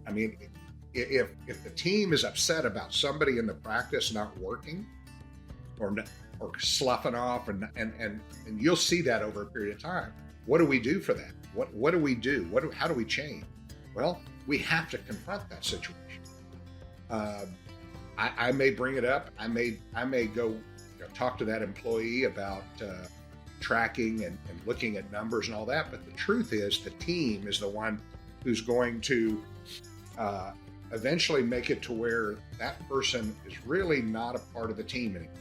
I mean, if the team is upset about somebody in the practice not working or sloughing off, and you'll see that over a period of time. What do we do for that? What do we do? How do we change? Well, we have to confront that situation. I may bring it up. I may go talk to that employee about tracking and looking at numbers and all that. But the truth is, the team is the one who's going to eventually make it to where that person is really not a part of the team anymore.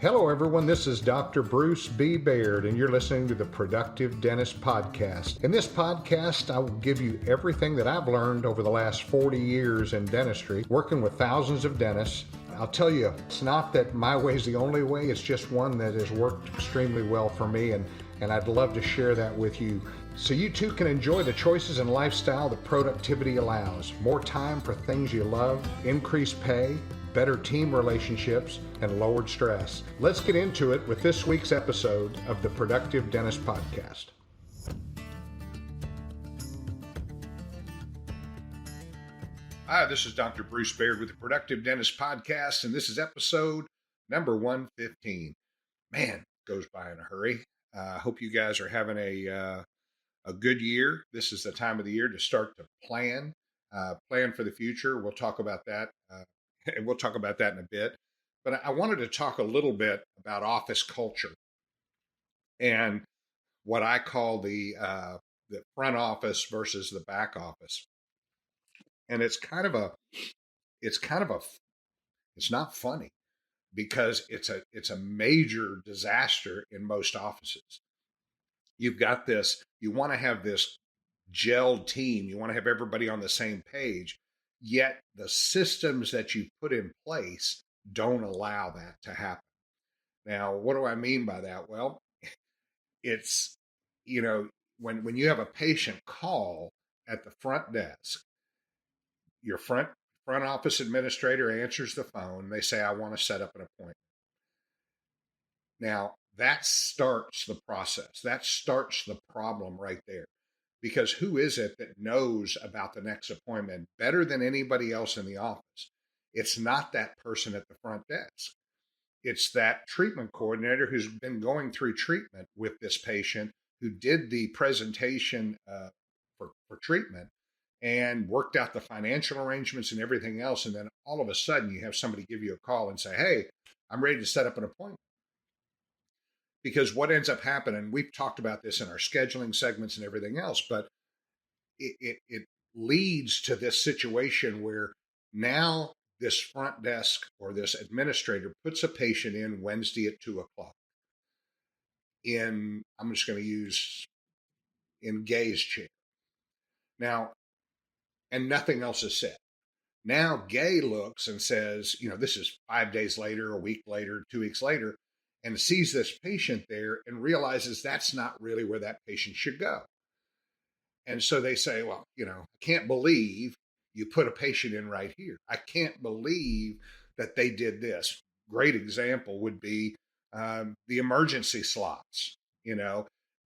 Hello, everyone. This is Dr. Bruce B. Baird, and you're listening to the Productive Dentist Podcast. In this podcast, I will give you everything that I've learned over the last 40 years in dentistry, working with thousands of dentists. I'll tell you, it's not that my way is the only way. It's just one that has worked extremely well for me, and I'd love to share that with you, so you too can enjoy the choices and lifestyle that productivity allows. More time for things you love, increased pay, better team relationships, and lowered stress. Let's get into it with this week's episode of the Productive Dentist Podcast. Hi, this is Dr. Bruce Baird with the Productive Dentist Podcast, and this is episode number 115. Man, it goes by in a hurry. I hope you guys are having a good year. This is the time of the year to start to plan for the future. We'll talk about that. And we'll talk about that in a bit. But I wanted to talk a little bit about office culture and what I call the front office versus the back office. And it's not funny, because it's a major disaster in most offices. You've got this, you want to have this gelled team, you want to have everybody on the same page. Yet the systems that you put in place don't allow that to happen. Now, what do I mean by that? Well, it's, when you have a patient call at the front desk, your front office administrator answers the phone. They say, I want to set up an appointment. Now, that starts the process. That starts the problem right there. Because who is it that knows about the next appointment better than anybody else in the office? It's not that person at the front desk. It's that treatment coordinator who's been going through treatment with this patient, who did the presentation for treatment and worked out the financial arrangements and everything else. And then all of a sudden you have somebody give you a call and say, hey, I'm ready to set up an appointment. Because what ends up happening, we've talked about this in our scheduling segments and everything else, but it leads to this situation where now this front desk or this administrator puts a patient in Wednesday at 2:00 I'm just going to use in Gay's chair. Now, and nothing else is said. Now Gay looks and says, this is 5 days later, a week later, 2 weeks later, and sees this patient there and realizes that's not really where that patient should go. And so they say, well, I can't believe you put a patient in right here. I can't believe that they did this. Great example would be the emergency slots.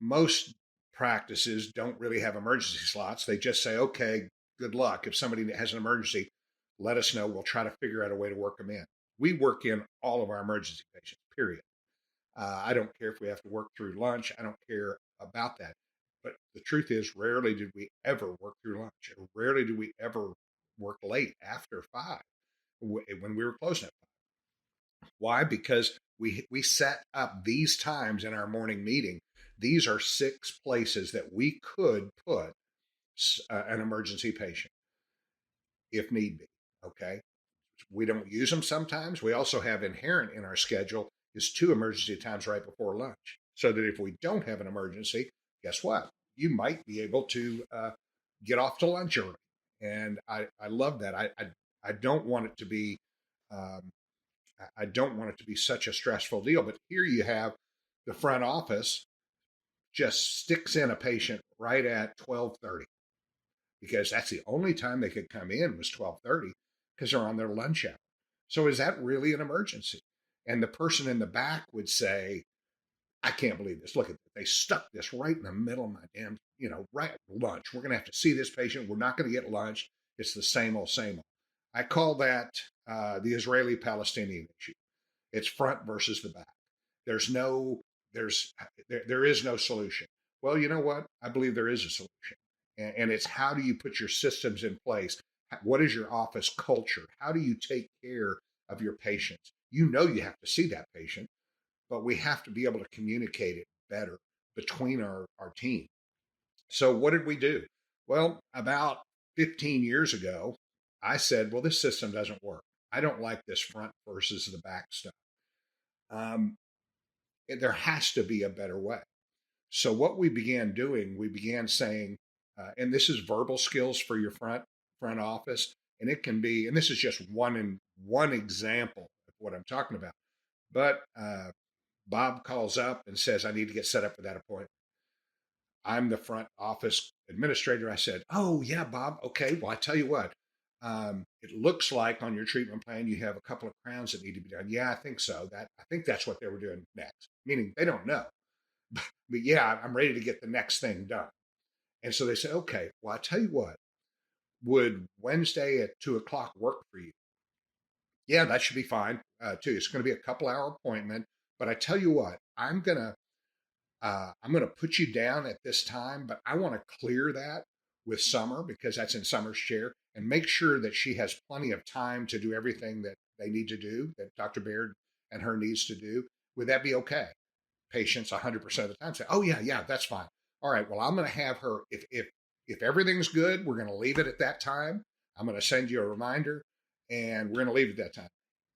Most practices don't really have emergency slots. They just say, okay, good luck. If somebody has an emergency, let us know. We'll try to figure out a way to work them in. We work in all of our emergency patients, period. I don't care if we have to work through lunch. I don't care about that. But the truth is, rarely did we ever work through lunch. Rarely did we ever work late after 5 when we were closing at 5. Why? Because we set up these times in our morning meeting. These are 6 places that we could put an emergency patient if need be. Okay. We don't use them sometimes. We also have inherent in our schedule is 2 emergency times right before lunch. So that if we don't have an emergency, guess what? You might be able to get off to lunch early. And I love that. I don't want it to be such a stressful deal. But here you have the front office just sticks in a patient right at 12:30, because that's the only time they could come in was 12:30, because they're on their lunch hour. So is that really an emergency? And the person in the back would say, I can't believe this. Look at this. They stuck this right in the middle of my damn, right at lunch. We're going to have to see this patient. We're not going to get lunch. It's the same old, same old. I call that the Israeli-Palestinian issue. It's front versus the back. There's no, there's, there is no solution. Well, you know what? I believe there is a solution. And it's how do you put your systems in place? What is your office culture? How do you take care of your patients? You know you have to see that patient, but we have to be able to communicate it better between our team. So what did we do? Well, about 15 years ago, I said, well, this system doesn't work. I don't like this front versus the back stuff. Um, there has to be a better way. So what we began doing, we began saying, and this is verbal skills for your front office, and it can be, and this is just one example of what I'm talking about. But Bob calls up and says, I need to get set up for that appointment. I'm the front office administrator. I said, oh, yeah, Bob. Okay. Well, I tell you what, it looks like on your treatment plan, you have a couple of crowns that need to be done. Yeah, I think so. I think that's what they were doing next, meaning they don't know. But yeah, I'm ready to get the next thing done. And so they said, okay, well, I tell you what, would Wednesday at 2 o'clock work for you? Yeah, that should be fine too. It's going to be a couple hour appointment. But I tell you what, I'm going to put you down at this time, but I want to clear that with Summer because that's in Summer's chair and make sure that she has plenty of time to do everything that they need to do, that Dr. Baird and her needs to do. Would that be okay? Patients 100% of the time say, oh, yeah, yeah, that's fine. All right, well, I'm going to have her, if everything's good, we're going to leave it at that time. I'm going to send you a reminder and we're going to leave it at that time.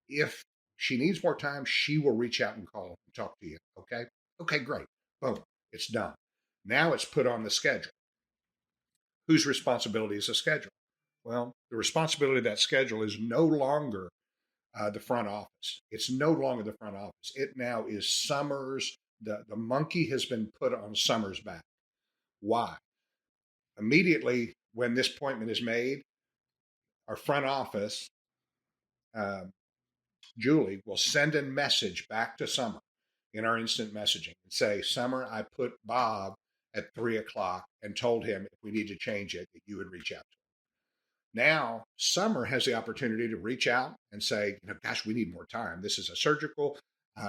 If she needs more time, she will reach out and call and talk to you. Okay. Okay, great. Boom, it's done. Now it's put on the schedule. Whose responsibility is the schedule? Well, the responsibility of that schedule is no longer the front office. It's no longer the front office. It now is Summers. The monkey has been put on Summers' back. Why? Immediately when this appointment is made, our front office, uh, Julie, will send a message back to Summer in our instant messaging and say, Summer, I put Bob at 3 o'clock and told him if we need to change it, that you would reach out to him. Now, Summer has the opportunity to reach out and say, gosh, we need more time. This is a surgical.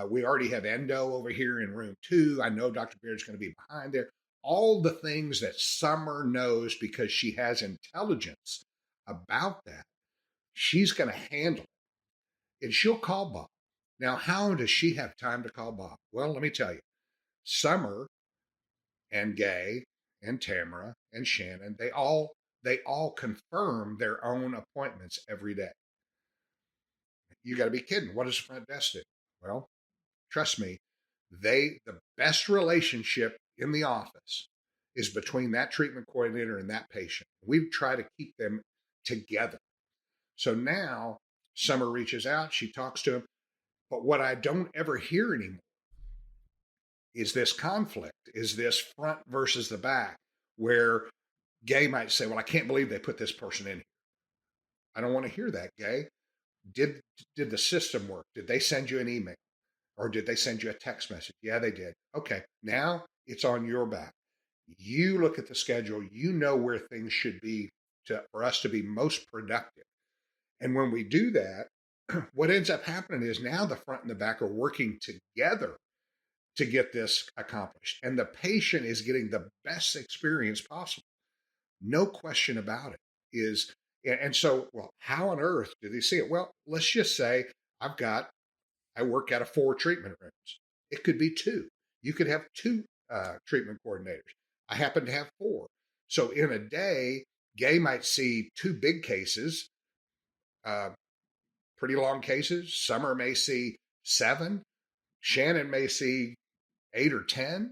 We already have endo over here in room 2. I know Dr. Baird's going to be behind there. All the things that Summer knows because she has intelligence about that, she's going to handle it. And she'll call Bob. Now, how does she have time to call Bob? Well, let me tell you. Summer and Gay and Tamara and Shannon, they all confirm their own appointments every day. You got to be kidding. What does the front desk do? Well, trust me, the best relationship in the office is between that treatment coordinator and that patient. We try to keep them together. So now Summer reaches out, she talks to him, but what I don't ever hear anymore is this conflict, is this front versus the back, where Gay might say, well, I can't believe they put this person in here. I don't want to hear that, Gay. Did the system work? Did they send you an email? Or did they send you a text message? Yeah, they did. Okay, now it's on your back. You look at the schedule, you know where things should be for us to be most productive. And when we do that, what ends up happening is now the front and the back are working together to get this accomplished. And the patient is getting the best experience possible. No question about it. And so, well, how on earth do they see it? Well, let's just say I work out of 4 treatment rooms. It could be 2. You could have 2 treatment coordinators. I happen to have 4. So in a day, Gay might see 2 big cases, uh, pretty long cases. Summer may see 7. Shannon may see 8 or 10.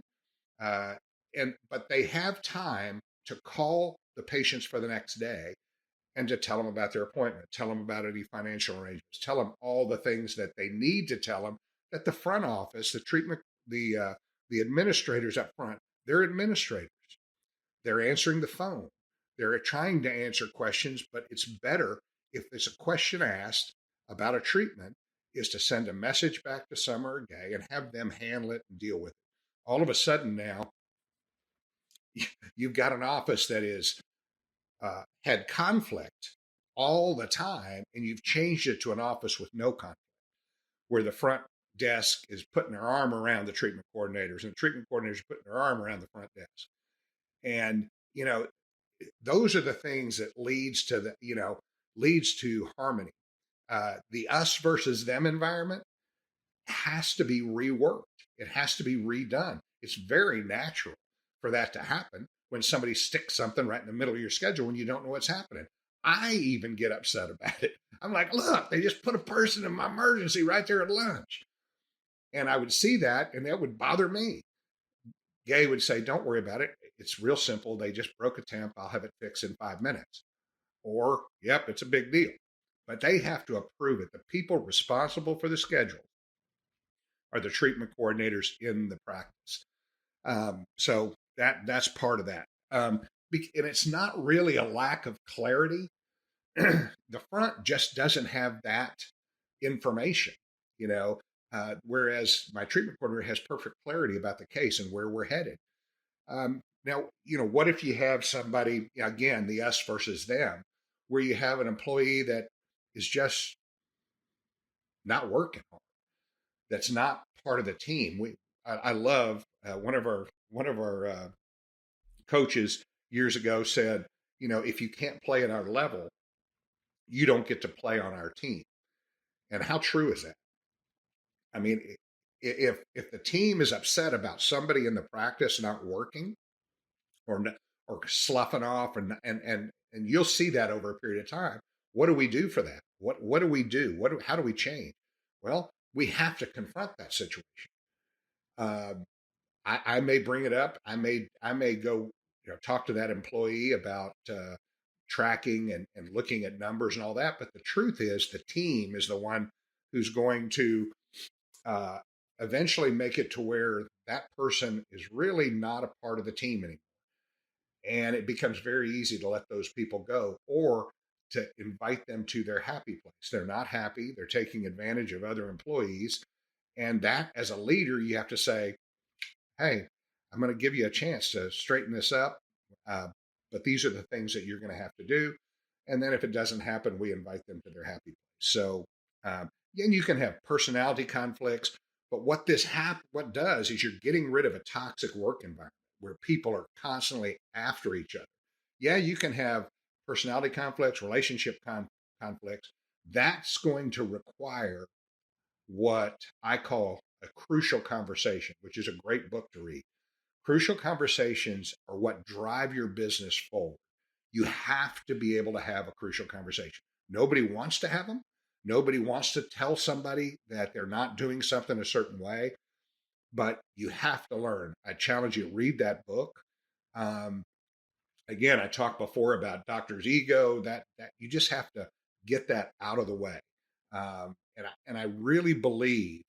Uh, but they have time to call the patients for the next day and to tell them about their appointment, tell them about any financial arrangements, tell them all the things that they need to tell them that the front office, the administrators up front, they're administrators. They're answering the phone. They're trying to answer questions, but it's better if there's a question asked about a treatment is to send a message back to Summer or Gay and have them handle it and deal with it. all of a sudden now you've got an office that is had conflict all the time, and you've changed it to an office with no conflict, where the front desk is putting their arm around the treatment coordinators, and the treatment coordinators are putting their arm around the front desk. And those are the things that leads to harmony. The us versus them environment has to be reworked. It has to be redone. It's very natural for that to happen when somebody sticks something right in the middle of your schedule when you don't know what's happening. I even get upset about it. I'm like, look, they just put a person in my emergency right there at lunch. And I would see that, and that would bother me. Gay would say, don't worry about it. It's real simple. They just broke a temp. I'll have it fixed in 5 minutes. Or, yep, it's a big deal. But they have to approve it. The people responsible for the schedule are the treatment coordinators in the practice. So that's part of that. And it's not really a lack of clarity. The front just doesn't have that information, whereas my treatment coordinator has perfect clarity about the case and where we're headed. Now, what if you have somebody, again, the us versus them, where you have an employee that is just not working hard, that's not part of the team. I love one of our coaches years ago said, if you can't play at our level, you don't get to play on our team. And how true is that? I mean, if the team is upset about somebody in the practice not working or sloughing off, and you'll see that over a period of time. What do we do for that? What do we do? How do we change? Well, we have to confront that situation. Uh, I may bring it up. I may go talk to that employee about tracking and looking at numbers and all that. But the truth is, the team is the one who's going to uh, eventually make it to where that person is really not a part of the team anymore. And it becomes very easy to let those people go or to invite them to their happy place. They're not happy, they're taking advantage of other employees. And that, as a leader, you have to say, hey, I'm going to give you a chance to straighten this up. Uh, but these are the things that you're going to have to do. And then if it doesn't happen, we invite them to their happy place. So, and you can have personality conflicts. But what does is you're getting rid of a toxic work environment where people are constantly after each other. Yeah, you can have personality conflicts, relationship conflicts. That's going to require what I call a crucial conversation, which is a great book to read. Crucial conversations are what drive your business forward. You have to be able to have a crucial conversation. Nobody wants to have them. Nobody wants to tell somebody that they're not doing something a certain way, but you have to learn. I challenge you to read that book. Um, Again, I talked before about doctor's ego. That you just have to get that out of the way. And I really believe,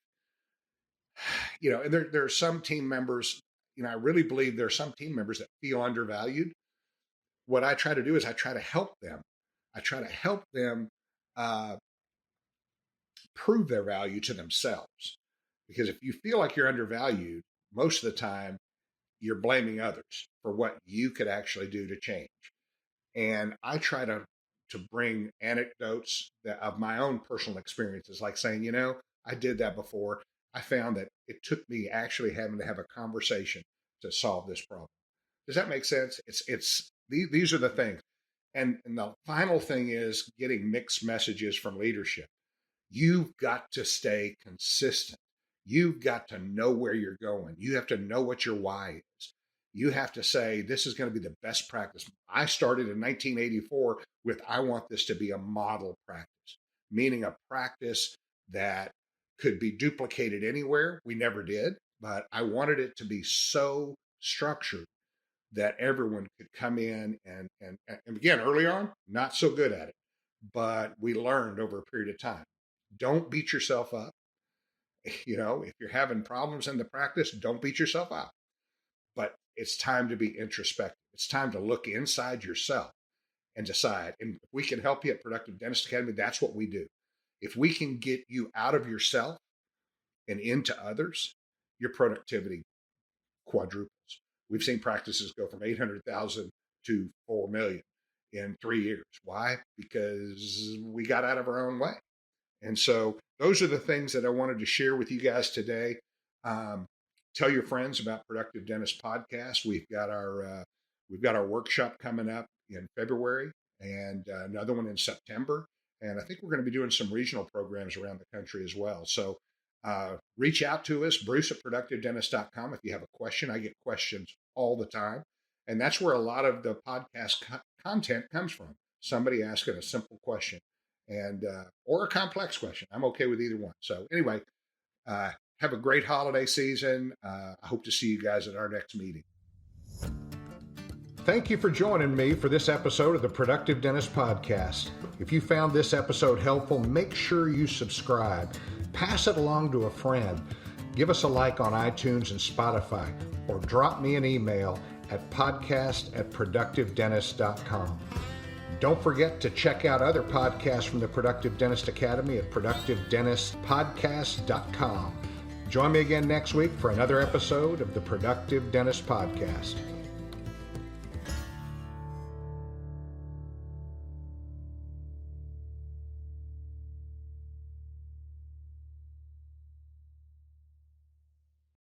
and there are some team members, I really believe there are some team members that feel undervalued. What I try to do is I try to help them. I try to help them uh, prove their value to themselves. Because if you feel like you're undervalued, most of the time you're blaming others for what you could actually do to change. And I try to bring anecdotes of my own personal experiences, like saying, I did that before. I found that it took me actually having to have a conversation to solve this problem. Does that make sense? It's these are the things. And the final thing is getting mixed messages from leadership. You've got to stay consistent. You've got to know where you're going. You have to know what your why is. You have to say, this is going to be the best practice. I started in 1984 with, I want this to be a model practice, meaning a practice that could be duplicated anywhere. We never did, but I wanted it to be so structured that everyone could come in and again, early on, not so good at it, but we learned over a period of time. Don't beat yourself up. If you're having problems in the practice, don't beat yourself up. But it's time to be introspective. It's time to look inside yourself and decide. And if we can help you at Productive Dentist Academy, that's what we do. If we can get you out of yourself and into others, your productivity quadruples. We've seen practices go from 800,000 to 4 million in 3 years. Why? Because we got out of our own way. And so those are the things that I wanted to share with you guys today. Tell your friends about Productive Dentist Podcast. We've got our workshop coming up in February and another one in September. And I think we're going to be doing some regional programs around the country as well. So reach out to us, Bruce at productivedentist.com, if you have a question. I get questions all the time. And that's where a lot of the podcast content comes from. Somebody asking a simple question and or a complex question. I'm okay with either one. So anyway, have a great holiday season. I hope to see you guys at our next meeting. Thank you for joining me for this episode of the Productive Dentist Podcast. If you found this episode helpful, make sure you subscribe. Pass it along to a friend. Give us a like on iTunes and Spotify, or drop me an email at podcast@productivedentist.com. Don't forget to check out other podcasts from the Productive Dentist Academy at productivedentistpodcast.com. Join me again next week for another episode of the Productive Dentist Podcast.